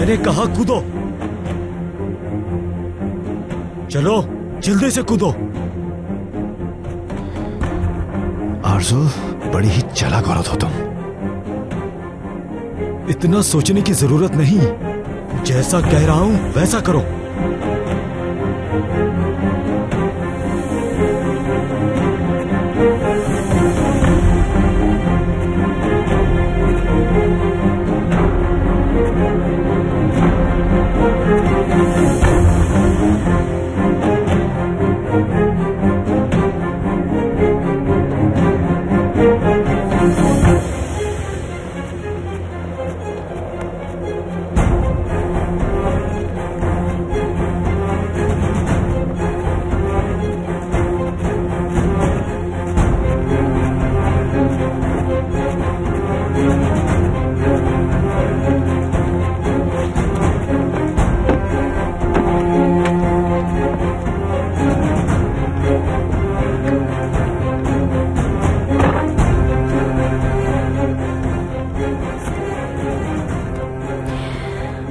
मैंने कहा कूदो। चलो जल्दी से कूदो। आरज़ू, बड़ी ही चालाक औरत हो तुम। इतना सोचने की जरूरत नहीं, जैसा कह रहा हूं वैसा करो।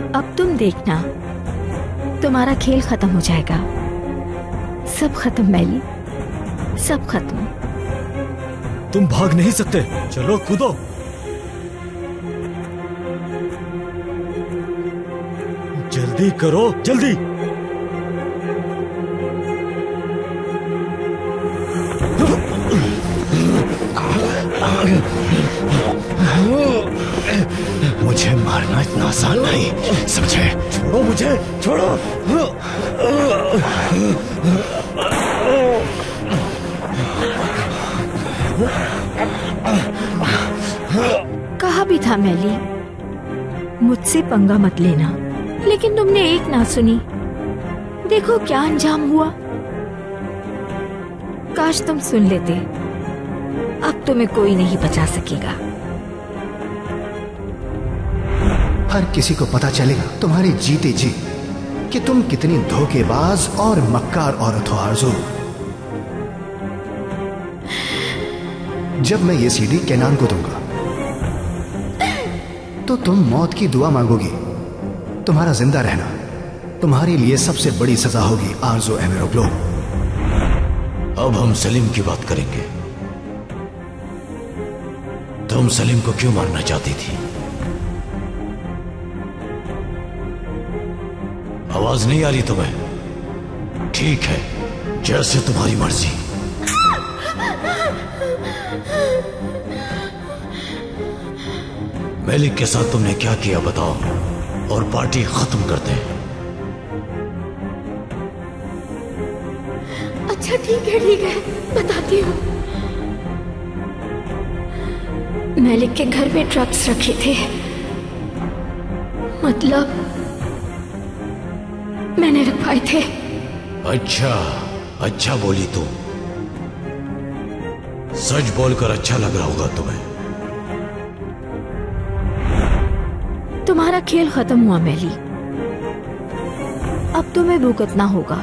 अब तुम देखना, तुम्हारा खेल खत्म हो जाएगा। सब खत्म मैली, सब खत्म। तुम भाग नहीं सकते, चलो कूदो। जल्दी करो, जल्दी। मुझे मारना इतना आसान नहीं, समझे? छोड़ो मुझे, छोड़ो। कहा भी था मैली, मुझसे पंगा मत लेना, लेकिन तुमने एक ना सुनी। देखो क्या अंजाम हुआ। काश तुम सुन लेते। अब तुम्हें कोई नहीं बचा सकेगा। हर किसी को पता चलेगा तुम्हारे जीते जी कि तुम कितनी धोखेबाज और मक्कार औरत हो आरज़ू। जब मैं ये सीडी केनान को दूंगा तो तुम मौत की दुआ मांगोगी। तुम्हारा जिंदा रहना तुम्हारे लिए सबसे बड़ी सजा होगी आरज़ू एमेरोग्लो। अब हम सलीम की बात करेंगे। तुम सलीम को क्यों मारना चाहती थी? आवाज नहीं आ रही तुम्हें? ठीक है, जैसे तुम्हारी मर्जी। मेलिक के साथ तुमने क्या किया बताओ, और पार्टी खत्म करते हैं। अच्छा ठीक है, बताती हूँ। मेलिक के घर में ड्रग्स रखे थे, मतलब मैंने रखवाए थे। अच्छा बोली तू। सच बोलकर अच्छा लग रहा होगा तुम्हें। तुम्हारा खेल खत्म हुआ मैली, अब तुम्हें भुगतना होगा।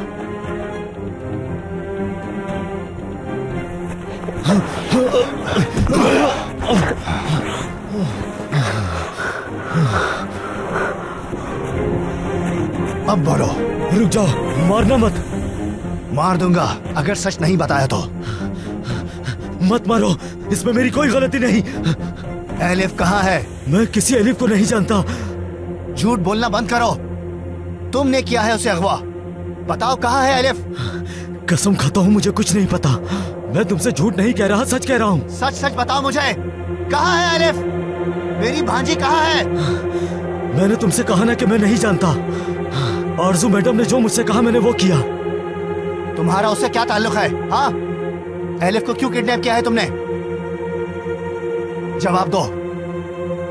अब बोलो। रुक जाओ, मारना मत। मार दूंगा अगर सच नहीं बताया तो। मत मारो, इसमें मेरी कोई गलती नहीं। एलिफ कहाँ है? मैं किसी एलिफ को नहीं जानता। झूठ बोलना बंद करो। तुमने किया है उसे अगवा। बताओ कहाँ है एलिफ? कसम खाता हूँ मुझे कुछ नहीं पता। मैं तुमसे झूठ नहीं कह रहा, सच कह रहा हूँ। सच बताओ मुझे, कहाँ है एलिफ? मेरी भांजी कहाँ है? मैंने तुमसे कहा ना कि मैं नहीं जानता। आरज़ू मैडम ने जो मुझसे कहा मैंने वो किया। तुम्हारा उससे क्या ताल्लुक है? हाँ, एलिफ को क्यों किडनैप किया है तुमने?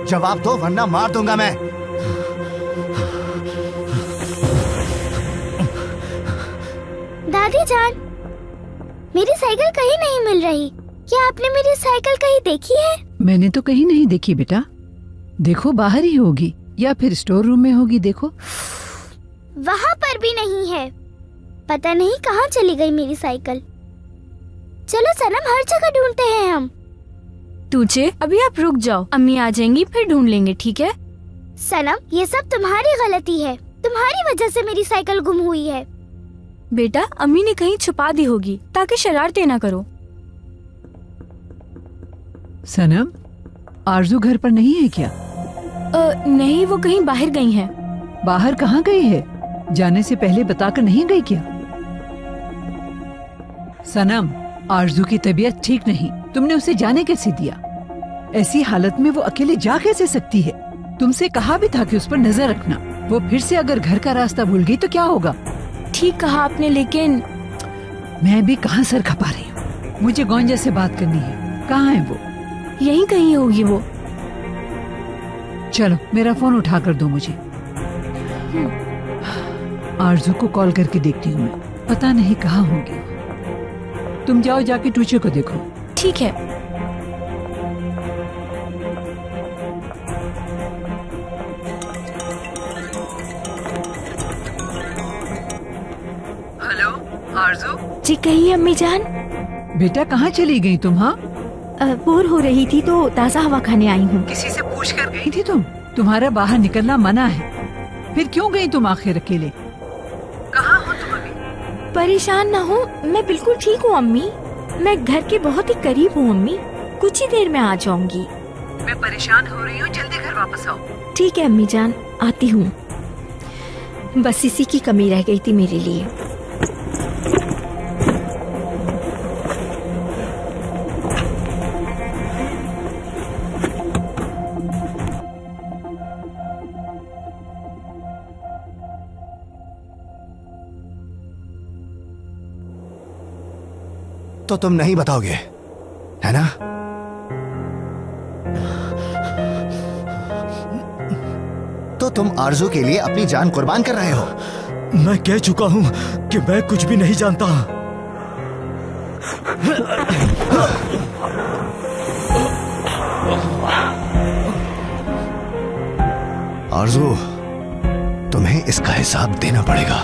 जवाब दो वरना मार दूंगा मैं। दादी जान, मेरी साइकिल कहीं नहीं मिल रही। क्या आपने मेरी साइकिल कहीं देखी है? मैंने तो कहीं नहीं देखी बेटा। देखो बाहर ही होगी या फिर स्टोर रूम में होगी। देखो वहाँ पर भी नहीं है। पता नहीं कहाँ चली गई मेरी साइकिल। चलो सनम, हर जगह ढूंढते हैं हम। तुझे अभी आप रुक जाओ, अम्मी आ जाएंगी फिर ढूंढ लेंगे, ठीक है? सनम, ये सब तुम्हारी गलती है। तुम्हारी वजह से मेरी साइकिल गुम हुई है। बेटा, अम्मी ने कहीं छुपा दी होगी ताकि शरारतें ना करो। सनम, आरजू घर पर नहीं है क्या? नहीं, वो कहीं बाहर गई हैं। बाहर कहाँ गई है? जाने से पहले बताकर नहीं गई क्या? सनम, आरजू की तबीयत ठीक नहीं, तुमने उसे जाने कैसे दिया? ऐसी हालत में वो अकेले जा कैसे सकती है? तुमसे कहा भी था कि उस पर नजर रखना। वो फिर से अगर घर का रास्ता भूल गई तो क्या होगा? ठीक कहा आपने, लेकिन मैं भी कहाँ सर खपा रही हूँ। मुझे गोंजा से बात करनी है। कहाँ है वो? यहीं कहीं होगी वो। चलो, मेरा फोन उठा कर दो मुझे। आरजू को कॉल करके देखती हूँ मैं, पता नहीं कहाँ होगी। तुम जाओ, जाके टूचे को देखो। ठीक है। हेलो आरजू। जी कहिए अम्मी जान। बेटा, कहाँ चली गई तुम? हाँ, बोर हो रही थी तो ताज़ा हवा खाने आई हूँ। किसी से पूछ कर गई थी तुम? तुम्हारा बाहर निकलना मना है, फिर क्यों गई तुम आखिर अकेले? कहाँ हो तुम अभी? परेशान ना हो, मैं बिल्कुल ठीक हूँ अम्मी। मैं घर के बहुत ही करीब हूँ अम्मी, कुछ ही देर में आ जाऊंगी। मैं परेशान हो रही हूँ, जल्दी घर वापस आओ। ठीक है अम्मी जान, आती हूँ। बस इसी की कमी रह गई थी मेरे लिए। तो तुम नहीं बताओगे, है ना? तो तुम आरजू के लिए अपनी जान कुर्बान कर रहे हो। मैं कह चुका हूं कि मैं कुछ भी नहीं जानता। आरजू, तुम्हें इसका हिसाब देना पड़ेगा।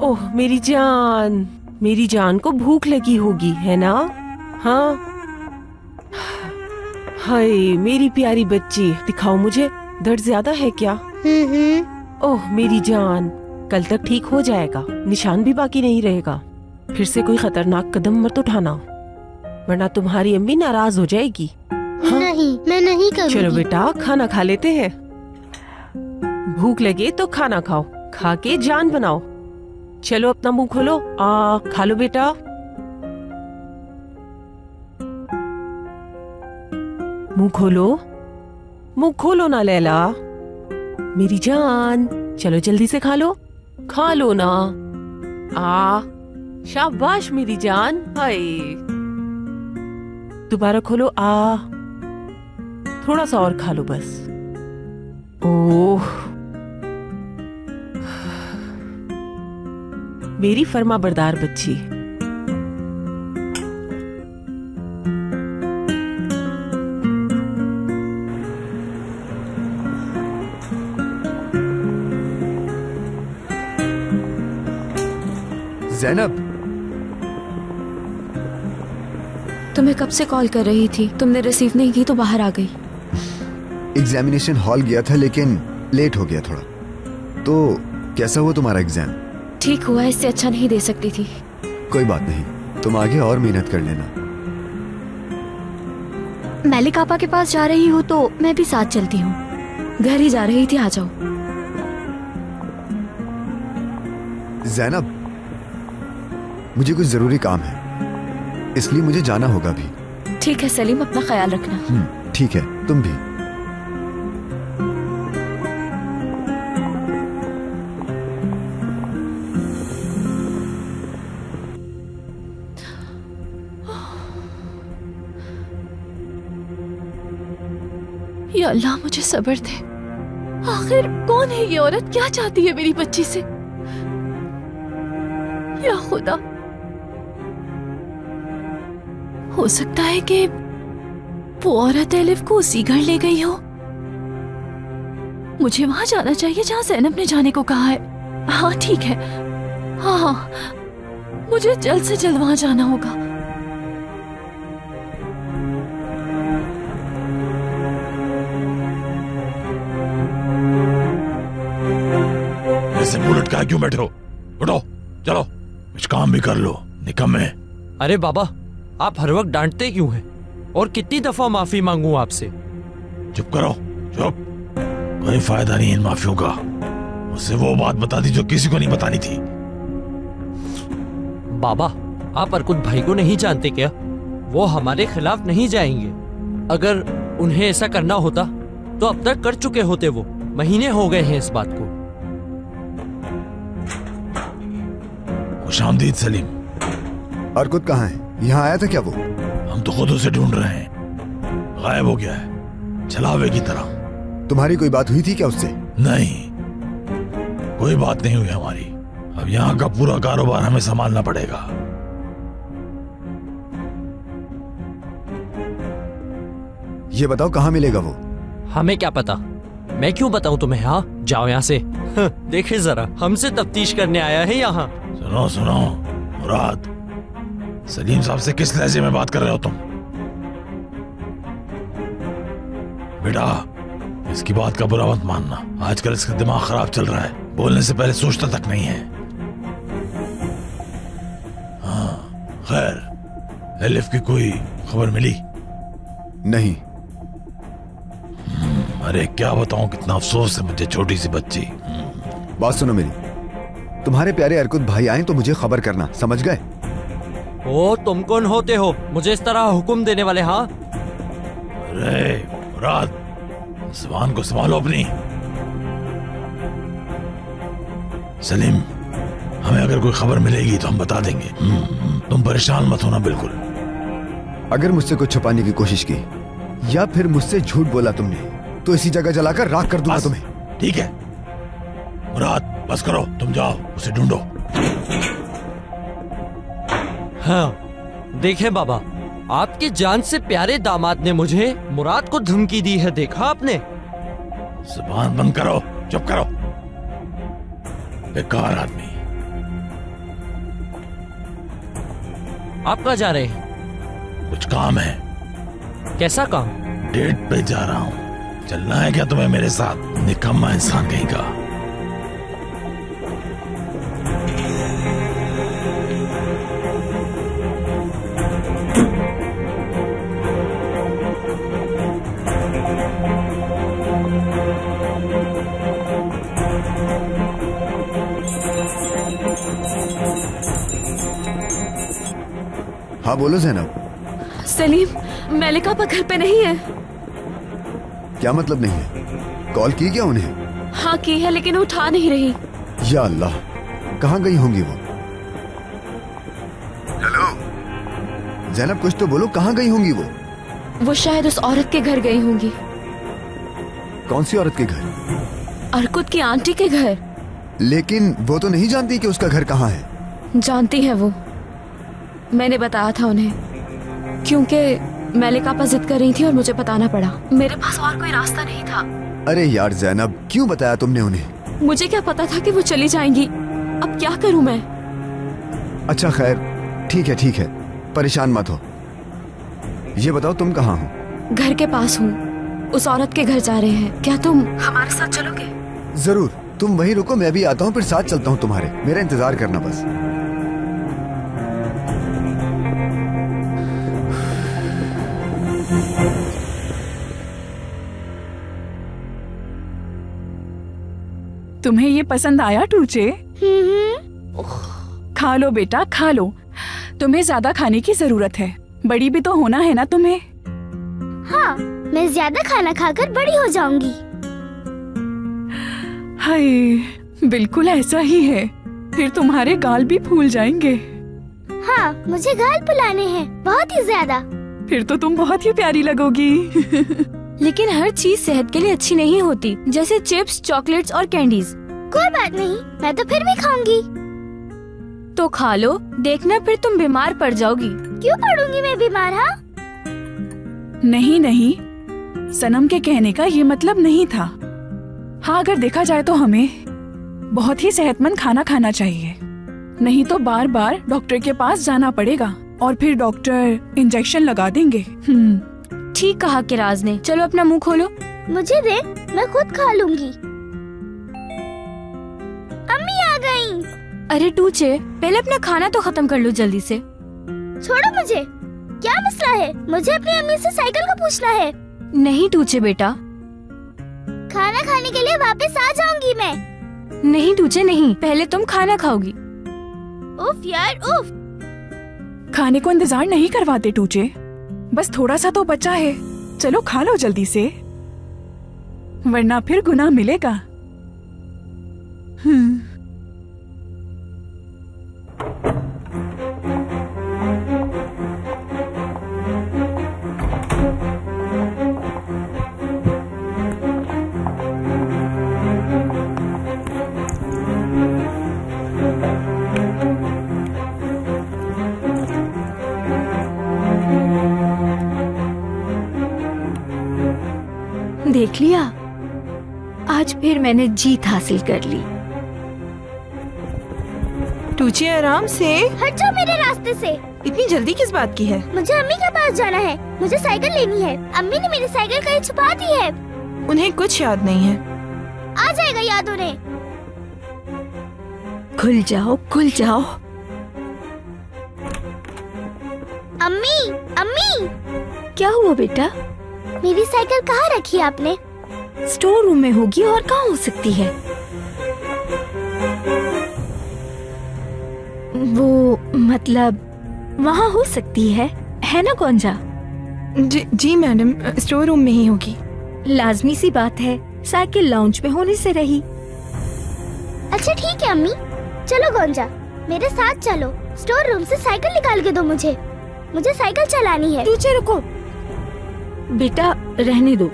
ओह मेरी जान को भूख लगी होगी, है ना? हाँ, हाय मेरी प्यारी बच्ची, दिखाओ मुझे, दर्द ज्यादा है क्या? ओह मेरी जान, कल तक ठीक हो जाएगा, निशान भी बाकी नहीं रहेगा। फिर से कोई खतरनाक कदम मत उठाना, वरना तुम्हारी अम्मी नाराज हो जाएगी। हाँ? नहीं, मैं नहीं करूँगी। चलो बेटा, खाना खा लेते हैं। भूख लगे तो खाना खाओ, खा के जान बनाओ। चलो अपना मुंह खोलो, खा लो बेटा। मुंह खोलो ना लैला, मेरी जान। चलो जल्दी से खा लो ना। शाबाश मेरी जान। हाय, दोबारा खोलो। थोड़ा सा और खा लो बस। ओह मेरी फर्मा बरदार बच्ची। ज़ैनब, तुम्हें कब से कॉल कर रही थी, तुमने रिसीव नहीं की तो बाहर आ गई। एग्जामिनेशन हॉल गया था लेकिन लेट हो गया थोड़ा। तो कैसा हुआ तुम्हारा एग्जाम? ठीक हुआ, इससे अच्छा नहीं दे सकती थी। कोई बात नहीं, तुम आगे और मेहनत कर लेना। मैलिक आपा के पास जा रही हो तो मैं भी साथ चलती हूँ। घर ही जा रही थी, आ जाओ। ज़ैनब, मुझे कुछ जरूरी काम है, इसलिए मुझे जाना होगा भी। ठीक है सलीम, अपना ख्याल रखना। ठीक है, तुम भी। या अल्लाह, मुझे सब्र दे। आखिर कौन है ये औरत? क्या चाहती है मेरी बच्ची से? या खुदा, हो सकता है कि वो औरत एलिफ को उसी घर ले गई हो। मुझे वहां जाना चाहिए जहां ज़ैनब ने जाने को कहा है। हाँ ठीक है, हाँ, मुझे जल्द से जल्द वहां जाना होगा। ऐसे मुंह लटकाए क्यों बैठे हो? उठो, चलो, कुछ काम भी कर लो, निकम्मे। अरे बाबा, आप हर वक्त डांटते क्यों हैं? और कितनी दफा माफी मांगू आपसे? चुप करो, चुप। कोई फायदा नहीं इन माफियों का। मुझसे वो बात बता दी जो किसी को नहीं बतानी थी। बाबा, आप अर्कुत भाई को नहीं जानते क्या? वो हमारे खिलाफ नहीं जाएंगे। अगर उन्हें ऐसा करना होता तो अब तक कर चुके होते। वो महीने हो गए हैं इस बात को। खुशामदीद सलीम। अर्कुत कहाँ है? यहाँ आया था क्या वो? हम तो खुद उसे ढूंढ रहे हैं, गायब हो गया है छलावे की तरह। तुम्हारी कोई बात हुई थी क्या उससे? नहीं, कोई बात नहीं हुई हमारी। अब यहाँ का पूरा कारोबार हमें संभालना पड़ेगा। ये बताओ कहाँ मिलेगा वो? हमें क्या पता, मैं क्यों बताऊं तुम्हें? हाँ, जाओ यहाँ से। देखे जरा, हमसे तफ्तीश करने आया है यहाँ। सुनो सुनो मुराद, सलीम साहब से किस लहजे में बात कर रहे हो तुम? बेटा, इसकी बात का बुरा मत मानना। आजकल इसका दिमाग खराब चल रहा है, बोलने से पहले सोचता तक नहीं है। हाँ, खैर, एलिफ की कोई खबर मिली? नहीं। अरे क्या बताऊं, कितना अफसोस है मुझे, छोटी सी बच्ची। बात सुनो मेरी, तुम्हारे प्यारे अर्कुत भाई आए तो मुझे खबर करना, समझ गए? ओ, तुम कौन होते हो मुझे इस तरह हुक्म देने वाले? हाँ, अरे मुराद, ज़ुबान को संभालो अपनी। सलीम, हमें अगर कोई खबर मिलेगी तो हम बता देंगे। तुम परेशान मत होना बिल्कुल। अगर मुझसे कुछ छुपाने की कोशिश की या फिर मुझसे झूठ बोला तुमने तो इसी जगह जलाकर राख कर दूंगा तुम्हें। ठीक है मुराद, बस करो, तुम जाओ उसे ढूंढो। हाँ, देखे बाबा, आपके जान से प्यारे दामाद ने मुझे मुराद को धमकी दी है। देखा आपने? जुबान बंद करो, चुप करो, बेकार आदमी। आप कहाँ जा रहे हैं? कुछ काम है। कैसा काम? डेट पे जा रहा हूँ। चलना है क्या तुम्हें मेरे साथ? निकम्मा इंसान कहीं का। हाँ बोलो ज़ैनब। सलीम, मलिका घर पे नहीं है। क्या मतलब नहीं है? कॉल की क्या उन्हें? हाँ की है, लेकिन उठा नहीं रही। या अल्लाह, कहाँ गई होंगी वो? हेलो ज़ैनब, कुछ तो बोलो, कहाँ गई होंगी वो? वो शायद उस औरत के घर गई होंगी। कौन सी औरत के घर? अर्कुत की आंटी के घर। लेकिन वो तो नहीं जानती कि उसका घर कहाँ है। जानती है वो, मैंने बताया था उन्हें, क्योंकि मलिका आपा जिद कर रही थी और मुझे बताना पड़ा। मेरे पास और कोई रास्ता नहीं था। अरे यार ज़ैनब, क्यों बताया तुमने उन्हें? मुझे क्या पता था कि वो चली जाएंगी। अब क्या करूं मैं? अच्छा खैर, ठीक है, परेशान मत हो। ये बताओ तुम कहाँ हो? घर के पास हूँ, उस औरत के घर जा रहे हैं। क्या तुम हमारे साथ चलोगे? जरूर, तुम वहीं रुको, मैं भी आता हूँ, फिर साथ चलता हूँ तुम्हारे। मेरा इंतजार करना बस। तुम्हें ये पसंद आया टूचे? खा लो बेटा, खा लो। तुम्हें ज्यादा खाने की जरूरत है, बड़ी भी तो होना है ना तुम्हें। हाँ, मैं ज्यादा खाना खाकर बड़ी हो जाऊंगी। हाय, बिल्कुल ऐसा ही है। फिर तुम्हारे गाल भी फूल जाएंगे। हाँ, मुझे गाल फुलाने हैं, बहुत ही ज्यादा। फिर तो तुम बहुत ही प्यारी लगोगी। लेकिन हर चीज सेहत के लिए अच्छी नहीं होती, जैसे चिप्स, चॉकलेट्स और कैंडीज। कोई बात नहीं, मैं तो फिर भी खाऊंगी। तो खा लो, देखना फिर तुम बीमार पड़ जाओगी। क्यों पड़ूंगी मैं बीमार? हाँ नहीं नहीं, सनम के कहने का ये मतलब नहीं था। हाँ, अगर देखा जाए तो हमें बहुत ही सेहतमंद खाना खाना चाहिए, नहीं तो बार बार डॉक्टर के पास जाना पड़ेगा और फिर डॉक्टर इंजेक्शन लगा देंगे। ठीक कहा किराज ने। चलो अपना मुंह खोलो। मुझे दे, मैं खुद खा लूंगी। अम्मी आ गई। अरे टूचे, पहले अपना खाना तो खत्म कर लो जल्दी से। छोड़ो मुझे, क्या मसला है? मुझे अपनी अम्मी से साइकिल का पूछना है। नहीं टूचे बेटा, खाना खाने के लिए वापस आ जाऊंगी मैं। नहीं टूचे नहीं, पहले तुम खाना खाओगी। उफ यार उफ। खाने को इंतजार नहीं करवाते टूचे, बस थोड़ा सा तो बचा है, चलो खा लो जल्दी से, वरना फिर गुनाह मिलेगा। देख लिया, आज फिर मैंने जीत हासिल कर ली। टूचे आराम से, हट जाओ मेरे रास्ते से। इतनी जल्दी किस बात की है? मुझे अम्मी के पास जाना है, मुझे साइकिल लेनी है। अम्मी ने मेरी साइकिल कहीं छुपा दी है। उन्हें कुछ याद नहीं है। आ जाएगा याद उन्हें। खुल जाओ, खुल जाओ। अम्मी, अम्मी। क्या हुआ बेटा? मेरी साइकिल कहाँ रखी है आपने? स्टोर रूम में होगी, और कहाँ हो सकती है? वो मतलब वहाँ हो सकती है ना गोंजा? जी मैडम, स्टोर रूम में ही होगी। लाजमी सी बात है, साइकिल लाउंज में होने से रही। अच्छा ठीक है अम्मी, चलो गोंजा मेरे साथ चलो। स्टोर रूम से साइकिल निकाल के दो मुझे साइकिल चलानी है। तुझे रुको बेटा, रहने दो।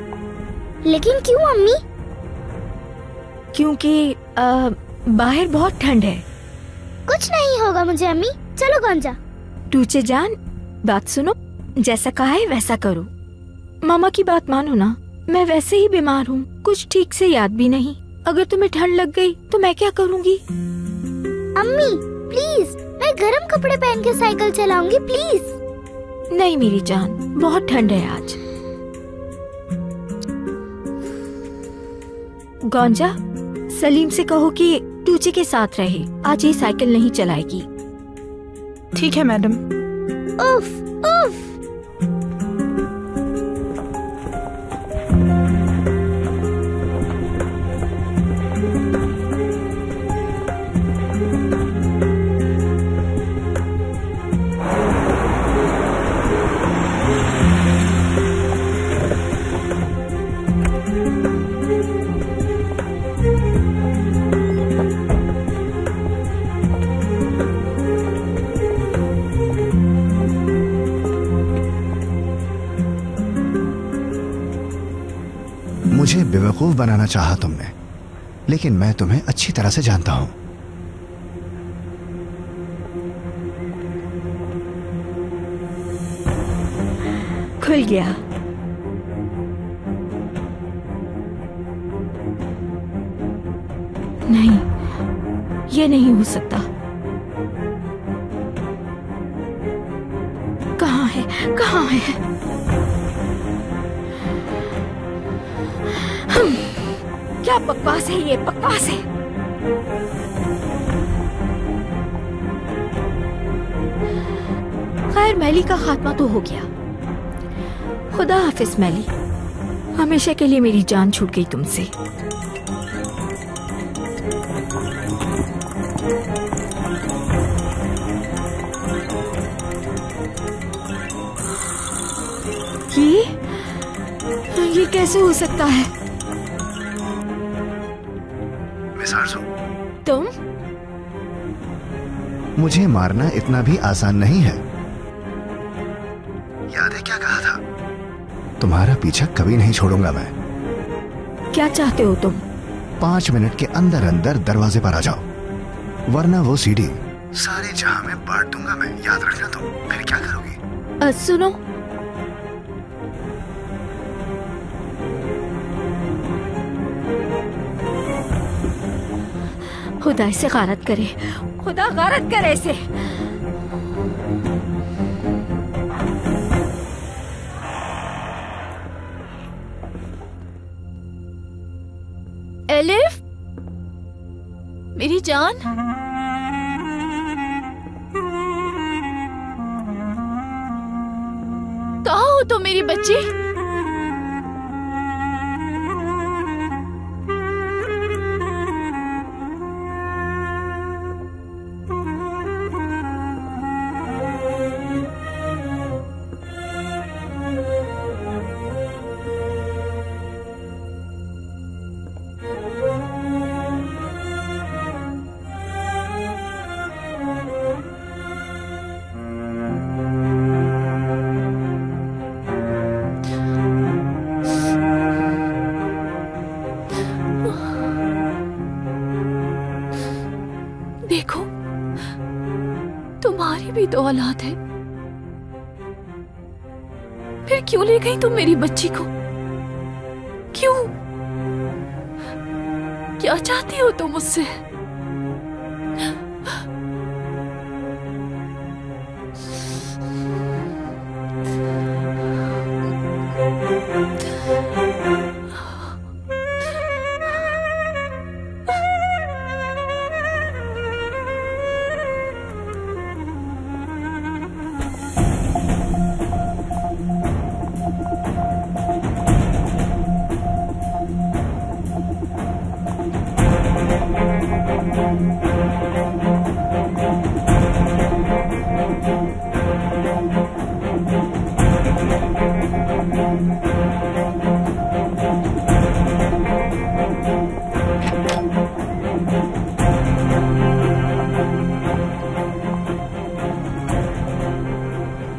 लेकिन क्यों अम्मी? क्योंकि बाहर बहुत ठंड है। कुछ नहीं होगा मुझे अम्मी, चलो गोंजा। टूचे जान, बात सुनो, जैसा कहा है वैसा करो। मामा की बात मानो ना, मैं वैसे ही बीमार हूँ, कुछ ठीक से याद भी नहीं। अगर तुम्हें ठंड लग गई तो मैं क्या करूँगी? अम्मी प्लीज, मैं गर्म कपड़े पहन के साइकिल चलाऊंगी प्लीज। नहीं मेरी जान, बहुत ठंड है आज। गोंजा, सलीम से कहो कि टूचे के साथ रहे, आज ये साइकिल नहीं चलाएगी। ठीक है मैडम। उफ उफ। मुझे बेवकूफ बनाना चाहा तुमने, लेकिन मैं तुम्हें अच्छी तरह से जानता हूं। खुल गया। नहीं, ये नहीं हो सकता। कहाँ है, कहाँ है? क्या बकवास है ये, बकवास है। खैर, मैली का खात्मा तो हो गया। खुदा हाफिज मैली, हमेशा के लिए मेरी जान छूट गई तुमसे। ये कैसे हो सकता है? मिस आरज़ू, तुम? मुझे मारना इतना भी आसान नहीं है। याद है क्या कहा था? तुम्हारा पीछा कभी नहीं छोड़ूंगा मैं। क्या चाहते हो तुम? 5 मिनट के अंदर अंदर दरवाजे पर आ जाओ, वरना वो सीढ़ी सारे जहां में बांट दूंगा मैं, याद रखना तुम। फिर क्या करोगी? सुनो, खुदा इसे गारत करे, खुदा गारत करे इसे। एलिफ, मेरी जान, कहाँ हो तुम मेरी बच्ची? देखो, तुम्हारी भी तो औलाद है, फिर क्यों ले गई तुम मेरी बच्ची को? क्यों? क्या चाहती हो तुम मुझसे?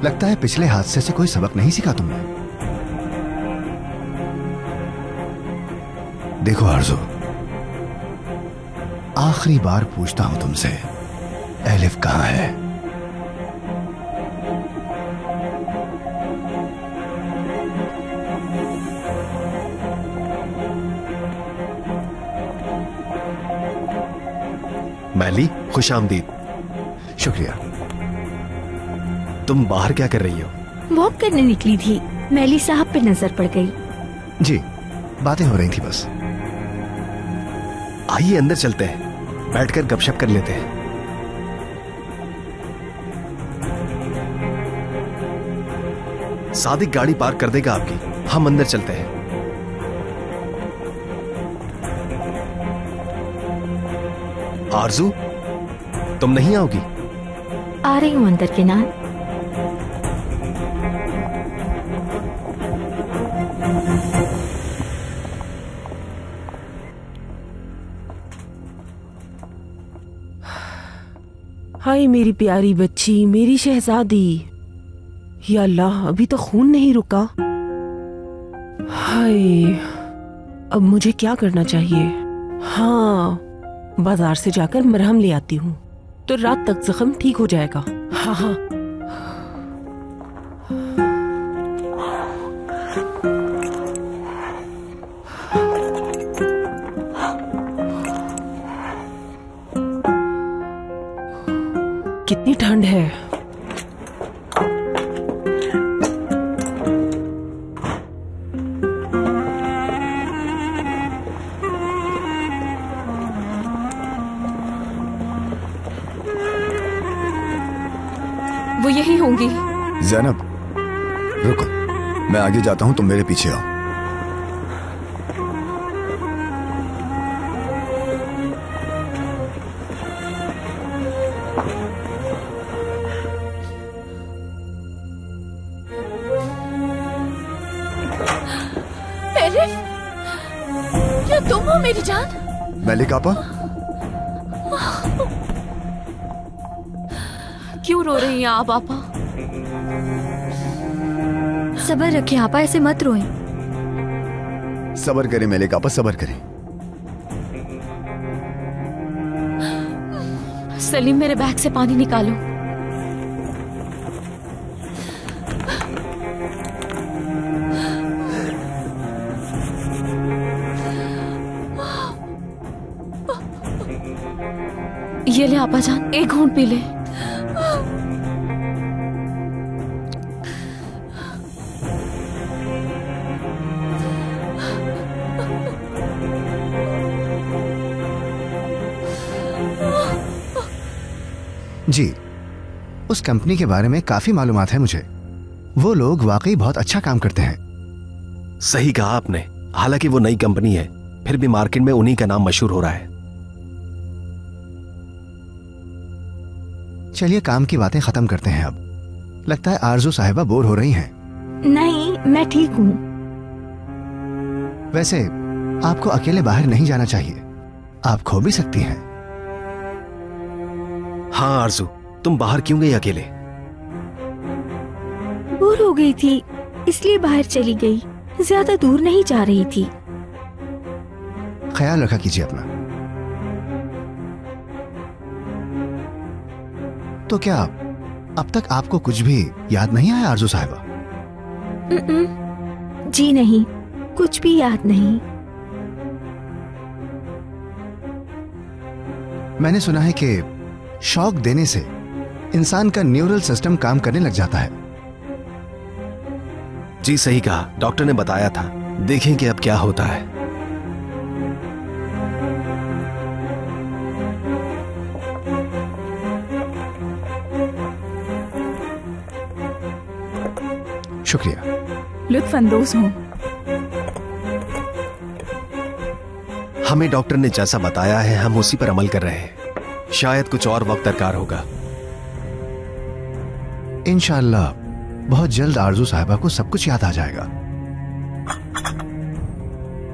लगता है पिछले हादसे से कोई सबक नहीं सीखा तुमने। देखो आरज़ू, आखिरी बार पूछता हूं तुमसे, एलिफ कहां है? मैली, खुश आमदीद। शुक्रिया। तुम बाहर क्या कर रही हो? वॉक करने निकली थी, मैली साहब पे नजर पड़ गई। जी, बातें हो रही थी बस। आइए अंदर चलते हैं, बैठकर गपशप कर लेते हैं। सादिक गाड़ी पार्क कर देगा आपकी, हम अंदर चलते हैं। आरज़ू, तुम नहीं आओगी? आ रही हूं अंदर के नान। हाय मेरी प्यारी बच्ची, मेरी शहजादी। या अल्लाह, अभी तो खून नहीं रुका। हाय, अब मुझे क्या करना चाहिए? हाँ, बाजार से जाकर मरहम ले आती हूँ, तो रात तक जख्म ठीक हो जाएगा। हाँ हाँ। कितनी ठंड है। वो यही होंगी। ज़ैनब, रुको, मैं आगे जाता हूं, तुम मेरे पीछे आओ। क्या तुम हो मेरी जान? मैलिक आपा, क्यों रो रही हैं आप आपा? सब्र रखें आपा, ऐसे मत रोएं। सब्र करें मेलिका आपा, सब्र करें। सलीम, मेरे बैग से पानी निकालो। ये ले आपा जान, एक घूंट पी ले। जी, उस कंपनी के बारे में काफी मालूमात है मुझे। वो लोग वाकई बहुत अच्छा काम करते हैं। सही कहा आपने। हालांकि वो नई कंपनी है, फिर भी मार्केट में उन्हीं का नाम मशहूर हो रहा है। चलिए काम की बातें खत्म करते हैं अब। लगता है आरजू साहिबा बोर हो रही हैं। नहीं, मैं ठीक हूँ। वैसे आपको अकेले बाहर नहीं जाना चाहिए, आप खो भी सकती हैं। हाँ आरजू, तुम बाहर क्यों गई अकेले? बोर हो गई थी, इसलिए बाहर चली गई। ज्यादा दूर नहीं जा रही थी। ख्याल रखा कीजिए अपना। तो क्या अब तक आपको कुछ भी याद नहीं आया आरजू साहिबा? जी नहीं, कुछ भी याद नहीं। मैंने सुना है कि शॉक देने से इंसान का न्यूरल सिस्टम काम करने लग जाता है। जी सही कहा, डॉक्टर ने बताया था। देखें कि अब क्या होता है। शुक्रिया। लुत्फानंदोज हूँ। हमें डॉक्टर ने जैसा बताया है हम उसी पर अमल कर रहे हैं। शायद कुछ और वक्त दरकार होगा। इंशाअल्लाह बहुत जल्द आरजू साहिबा को सब कुछ याद आ जाएगा।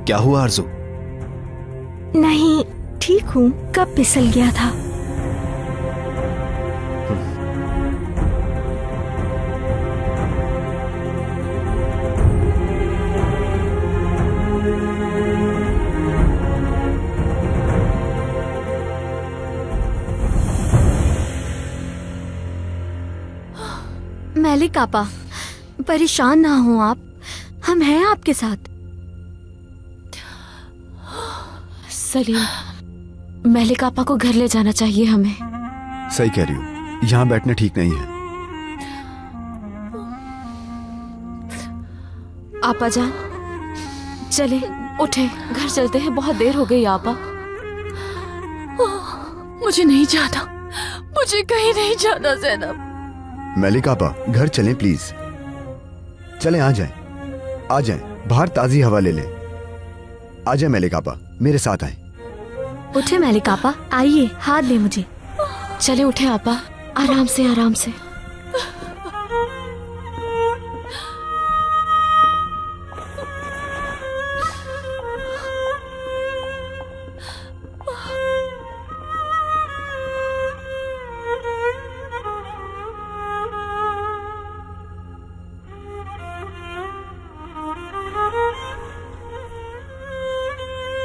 क्या हुआ आरजू? नहीं, ठीक हूँ। कब फिसल गया था। मलिक आपा, परेशान ना हो आप, हम हैं आपके साथ। सलीम, मलिक आपा को घर ले जाना चाहिए हमें। सही कह रही हूँ, यहाँ बैठना ठीक नहीं है। आपा जान, चले उठे, घर चलते हैं। बहुत देर हो गई आपा। मुझे नहीं जाना, मुझे कहीं नहीं जाना ज़ैनब। मलिक आपा, घर चलें प्लीज। चलें, आ जाएं, आ जाएं, बाहर ताजी हवा ले लें। आ जाएं मलिक आपा, मेरे साथ आएं। उठे मलिक आपा, आइए, हाथ दे मुझे। चले उठे आपा, आराम से आराम से।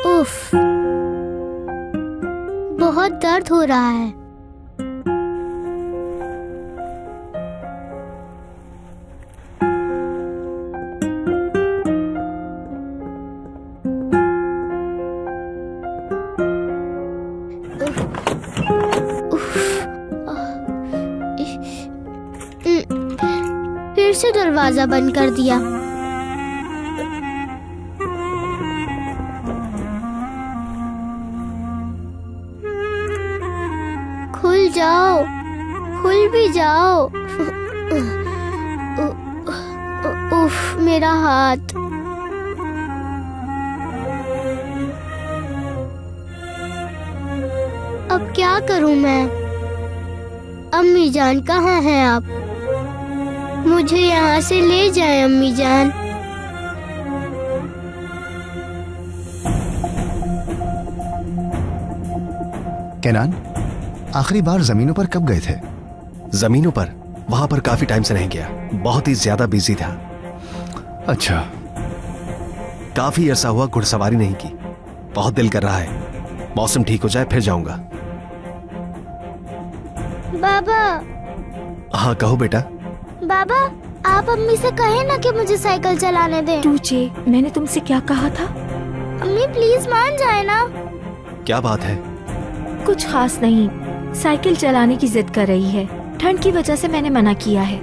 उफ, बहुत दर्द हो रहा है। फिर से दरवाजा बंद कर दिया। खुल जाओ, खुल भी जाओ। उफ, मेरा हाथ। अब क्या करूं मैं? अम्मी जान कहाँ हैं आप? मुझे यहाँ से ले जाएं अम्मी जान। केनान, आखिरी बार जमीनों पर कब गए थे? जमीनों पर? वहां पर काफी टाइम से नहीं गया, बहुत ही ज्यादा बिजी था। अच्छा, काफी अरसा हुआ घुड़सवारी नहीं की, बहुत दिल कर रहा है। मौसम ठीक हो जाए फिर जाऊंगा। बाबा। हाँ कहो बेटा। बाबा, आप अम्मी से कहे ना कि मुझे साइकिल चलाने दें। तुझे मैंने तुमसे क्या कहा था? अम्मी प्लीज मान जाए ना। क्या बात है? कुछ खास नहीं, साइकिल चलाने की जिद कर रही है। ठंड की वजह से मैंने मना किया है।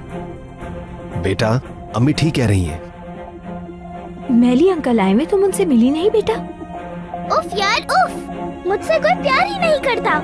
बेटा, अम्मी ठीक कह रही हैं। मैली अंकल आए में तुम उनसे मिली नहीं बेटा? उफ यार उफ, मुझसे कोई प्यार ही नहीं करता।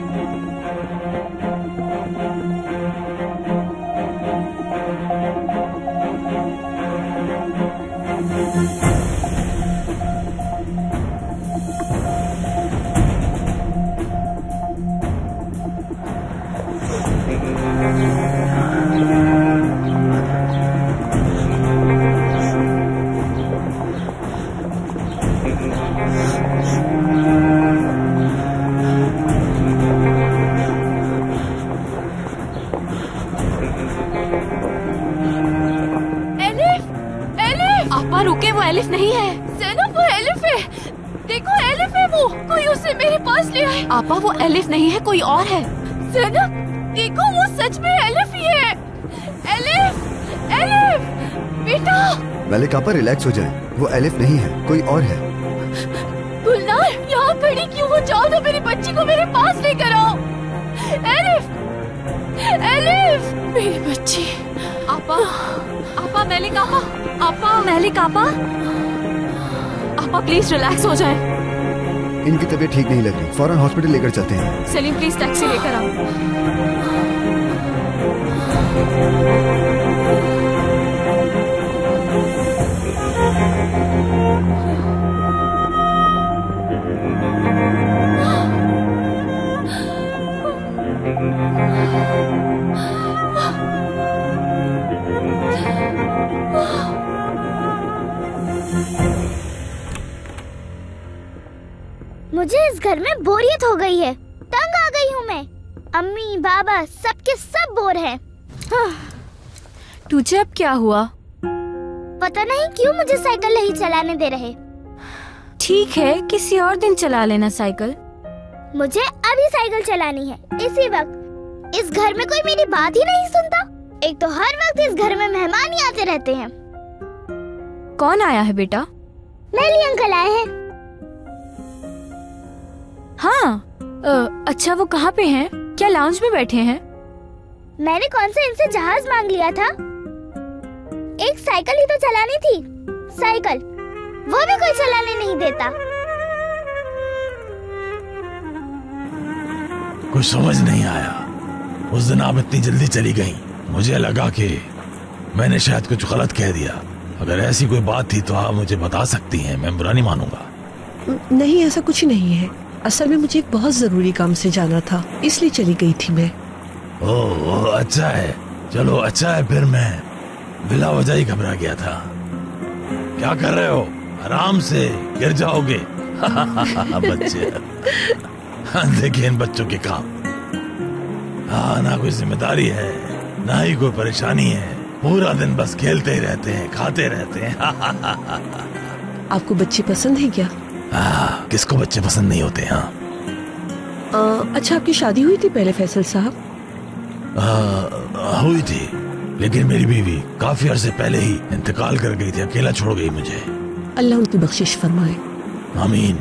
रुके, वो एलिफ नहीं है। ज़ैनब, वो एलिफ है। देखो एलिफ है वो, कोई उसे मेरे पास ले आए। आपा वो एलिफ नहीं है, कोई और है। ज़ैनब देखो, वो सच में एलिफ ही है। एलिफ, एलिफ बेटा। मलिक आपा रिलैक्स हो जाए, वो एलिफ नहीं है, कोई और है। गुलनार, यहाँ खड़ी क्यों हो? जाओ ना, मेरी बच्ची को मेरे पास लेकर आओ। एलिफ, एलिफ मेरी बच्ची। आपा, आपा, मैलिक आपा, आपा, मैलिक आपा, आपा प्लीज रिलैक्स हो जाए। इनकी तबीयत ठीक नहीं लग रही, फौरन हॉस्पिटल लेकर चलते हैं। सलीम प्लीज टैक्सी लेकर आओ। मुझे इस घर में बोरियत हो गई है, तंग आ गई हूँ मैं। अम्मी बाबा सबके सब बोर हैं। तुझे अब क्या हुआ? पता नहीं क्यों मुझे साइकिल नहीं चलाने दे रहे। ठीक है, किसी और दिन चला लेना साइकिल। मुझे अभी साइकिल चलानी है, इसी वक्त। इस घर में कोई मेरी बात ही नहीं सुनता। एक तो हर वक्त इस घर में मेहमान ही आते रहते हैं। कौन आया है बेटा? मैली अंकल आए हैं। हाँ, अच्छा वो कहाँ पे हैं? क्या लाउंज में बैठे हैं? मैंने कौन सा इनसे जहाज मांग लिया था? एक साइकिल ही तो चलानी थी। साइकिल, वो भी कोई चलाने नहीं देता। कुछ समझ नहीं आया। उस दिन आप इतनी जल्दी चली गईं। मुझे लगा कि मैंने शायद कुछ गलत कह दिया। अगर ऐसी कोई बात थी तो आप मुझे बता सकती हैं, मैं बुरा नहीं मानूंगा। नहीं, ऐसा कुछ नहीं है। असल में मुझे एक बहुत जरूरी काम से जाना था, इसलिए चली गई थी मैं। ओह अच्छा है, चलो अच्छा है। फिर मैं बिला वजह ही घबरा गया था। क्या कर रहे हो? आराम से, गिर जाओगे। बच्चे देखिए इन बच्चों के काम। हाँ, ना कोई जिम्मेदारी है, ना ही कोई परेशानी है। पूरा दिन बस खेलते ही रहते हैं, खाते रहते हैं। आपको बच्चे पसंद है क्या? किसको बच्चे पसंद नहीं होते? हाँ। अच्छा, आपकी शादी हुई थी पहले फैसल साहब? हुई थी, लेकिन मेरी बीवी काफी अरसे पहले ही इंतकाल कर गई थी, अकेला छोड़ गई मुझे। अल्लाह उनकी बख्शिश फरमाए। आमीन।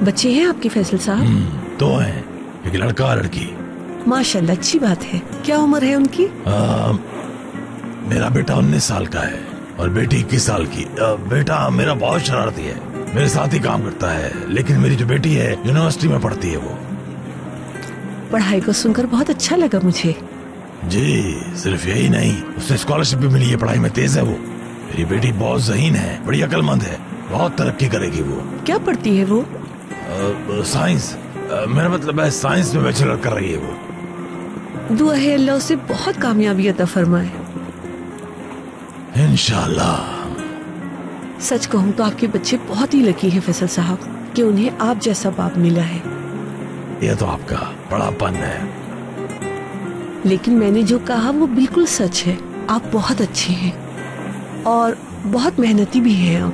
बच्चे हैं आपके फैसल साहब? 2 हैं, एक लड़का और लड़की। माशाल्लाह, अच्छी बात है। क्या उम्र है उनकी? मेरा बेटा 19 साल का है और बेटी 21 साल की। बेटा मेरा बहुत शरारती है, मेरे साथ ही काम करता है, लेकिन मेरी जो बेटी है यूनिवर्सिटी में पढ़ती है। वो पढ़ाई को सुनकर बहुत अच्छा लगा मुझे। जी, सिर्फ यही नहीं, उसे स्कॉलरशिप भी मिली है, पढ़ाई में तेज है वो। मेरी बेटी बहुत ज़हीन है, बड़ी अक्लमंद है, बहुत तरक्की करेगी वो। क्या पढ़ती है वो? साइंस, मेरा मतलब है साइंस में बैचलर कर रही है वो। दुआ है अल्लाह उसे बहुत कामयाबी अता फरमाए। इंशाल्लाह। सच कहूँ तो आपके बच्चे बहुत ही लकी हैं फैसल साहब कि उन्हें आप जैसा बाप मिला है। यह तो आपका बड़ापन है। लेकिन मैंने जो कहा वो बिल्कुल सच है। आप बहुत अच्छे हैं और बहुत मेहनती भी है आप।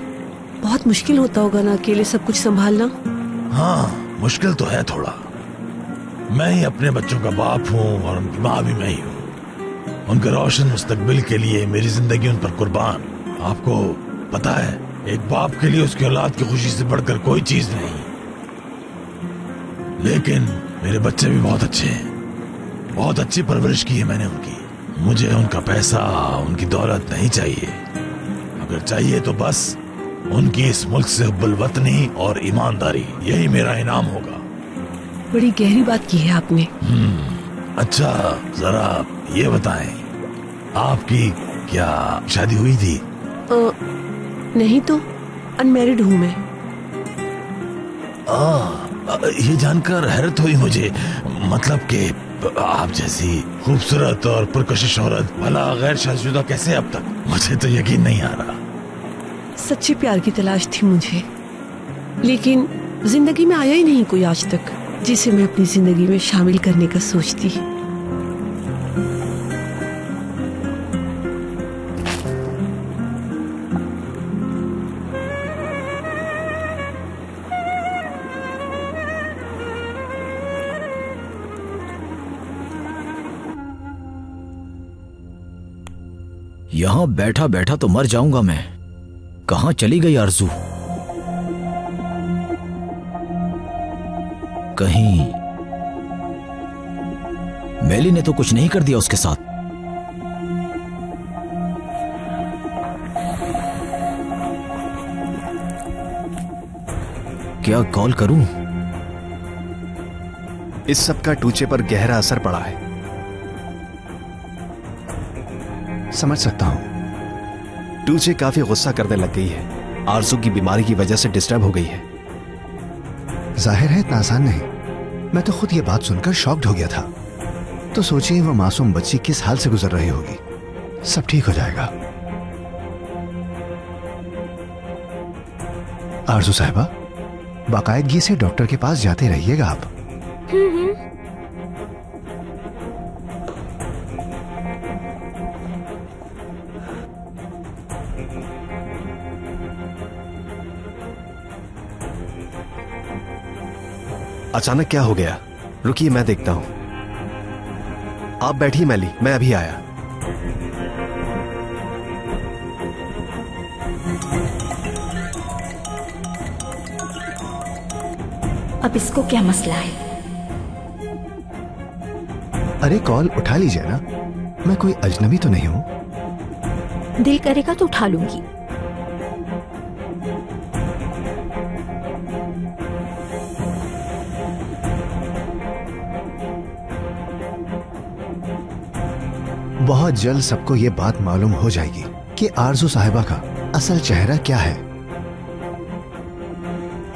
बहुत मुश्किल होता होगा ना अकेले सब कुछ संभालना। हाँ, मुश्किल तो है थोड़ा। मैं ही अपने बच्चों का बाप हूँ और उनकी माँ भी मैं ही हूँ। उनके रोशन मुस्तकबिल के लिए मेरी जिंदगी उन पर कुर्बान। आपको पता है, एक बाप के लिए उसकी औलाद की खुशी से बढ़कर कोई चीज नहीं। लेकिन मेरे बच्चे भी बहुत अच्छे हैं। बहुत अच्छी परवरिश की है मैंने उनकी। मुझे उनका पैसा, उनकी दौलत नहीं चाहिए। अगर चाहिए तो बस उनकी इस मुल्क से हुब्बुल वतनी और ईमानदारी, यही मेरा इनाम होगा। बड़ी गहरी बात की है आपने। अच्छा, जरा ये बताएं, आपकी क्या शादी हुई थी? नहीं तो अनमैरिड हूँ मैं। ये जानकर हैरत हुई मुझे। मतलब कि आप जैसी खूबसूरत और पुरकशिश औरत भला गैर शादीशुदा कैसे अब तक? मुझे तो यकीन नहीं आ रहा। सच्चे प्यार की तलाश थी मुझे, लेकिन जिंदगी में आया ही नहीं कोई आज तक जिसे मैं अपनी जिंदगी में शामिल करने का सोचती। यहां बैठा बैठा तो मर जाऊंगा मैं। कहां चली गई आरजू? कहीं मेली ने तो कुछ नहीं कर दिया उसके साथ? क्या कॉल करूं? इस सब का टूचे पर गहरा असर पड़ा है। समझ सकता हूं। टूचे काफी गुस्सा करने लग गई है। आरजू की बीमारी की वजह से डिस्टर्ब हो गई है। जाहिर है इतना आसान नहीं। मैं तो खुद ये बात सुनकर शॉक्ड हो गया था। तो सोचिए वो मासूम बच्ची किस हाल से गुजर रही होगी। सब ठीक हो जाएगा। आरजू साहिबा, बाकायदगी से डॉक्टर के पास जाते रहिएगा आप। अचानक क्या हो गया? रुकिए, मैं देखता हूं। आप बैठिए मैली, मैं अभी आया। अब इसको क्या मसला है? अरे कॉल उठा लीजिए ना। मैं कोई अजनबी तो नहीं हूं। दिल करेगा तो उठा लूंगी। बहुत जल्द सबको ये बात मालूम हो जाएगी कि आरजू साहिबा का असल चेहरा क्या है।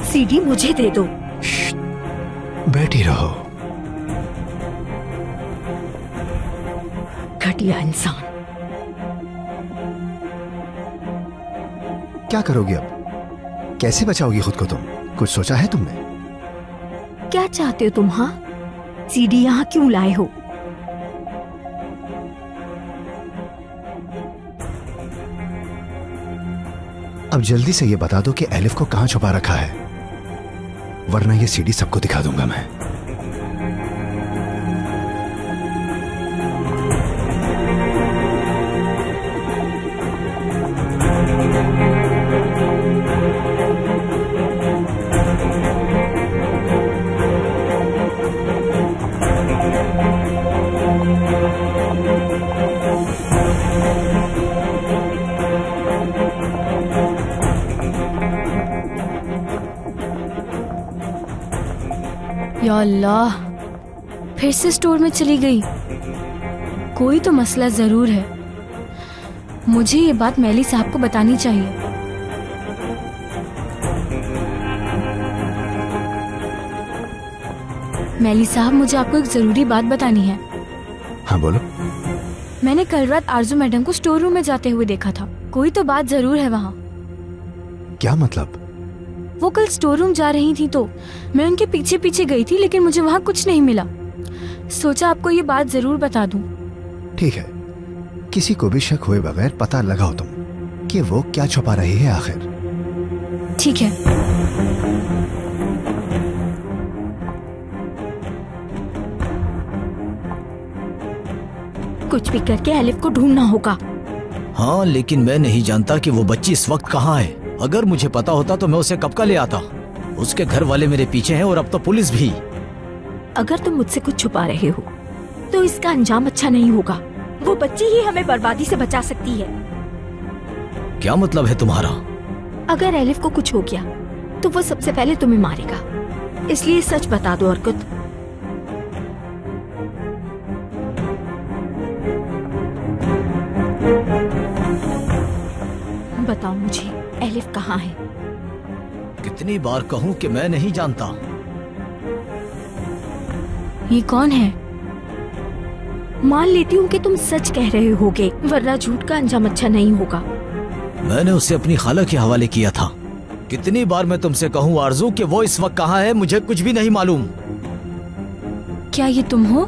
सीडी मुझे दे दो। बैठी रहो। घटिया इंसान। क्या करोगी अब? कैसे बचाओगी खुद को तुम? कुछ सोचा है तुमने? क्या चाहते हो तुम? हाँ, सीडी यहाँ क्यों लाए हो? अब जल्दी से ये बता दो कि एलिफ को कहां छुपा रखा है, वरना ये सीडी सबको दिखा दूंगा मैं। या अल्लाह, फिर से स्टोर में चली गई। कोई तो मसला जरूर है। मुझे ये बात मैली साहब को बतानी चाहिए। मैली साहब, मुझे आपको एक जरूरी बात बतानी है। हाँ बोलो। मैंने कल रात आरजू मैडम को स्टोर रूम में जाते हुए देखा था। कोई तो बात जरूर है वहाँ। क्या मतलब? वो कल स्टोर रूम जा रही थी तो मैं उनके पीछे पीछे गई थी, लेकिन मुझे वहाँ कुछ नहीं मिला। सोचा आपको ये बात जरूर बता दूं। ठीक है, किसी को भी शक हुए बगैर पता लगाओ तुम। कि वो क्या छुपा रही है आखिर। ठीक है। कुछ भी करके एलिफ को ढूंढना होगा। हाँ, लेकिन मैं नहीं जानता कि वो बच्ची इस वक्त कहाँ है। अगर मुझे पता होता तो मैं उसे कब का ले आता। उसके घर वाले मेरे पीछे हैं और अब तो पुलिस भी। अगर तुम मुझसे कुछ छुपा रहे हो तो इसका अंजाम अच्छा नहीं होगा। वो बच्ची ही हमें बर्बादी से बचा सकती है। क्या मतलब है तुम्हारा? अगर एलिफ को कुछ हो गया तो वो सबसे पहले तुम्हें मारेगा, इसलिए सच बता दो अर्कुत। बताओ मुझे, एलिफ कहाँ है? कितनी बार कहूँ कि मैं नहीं जानता। ये कौन है? मान लेती हूँ कि तुम सच कह रहे होगे, वरना झूठ का अंजाम अच्छा नहीं होगा। मैंने उसे अपनी खाला के हवाले किया था। कितनी बार मैं तुमसे कहूँ आरजू कि वो इस वक्त कहाँ है, मुझे कुछ भी नहीं मालूम। क्या ये तुम हो?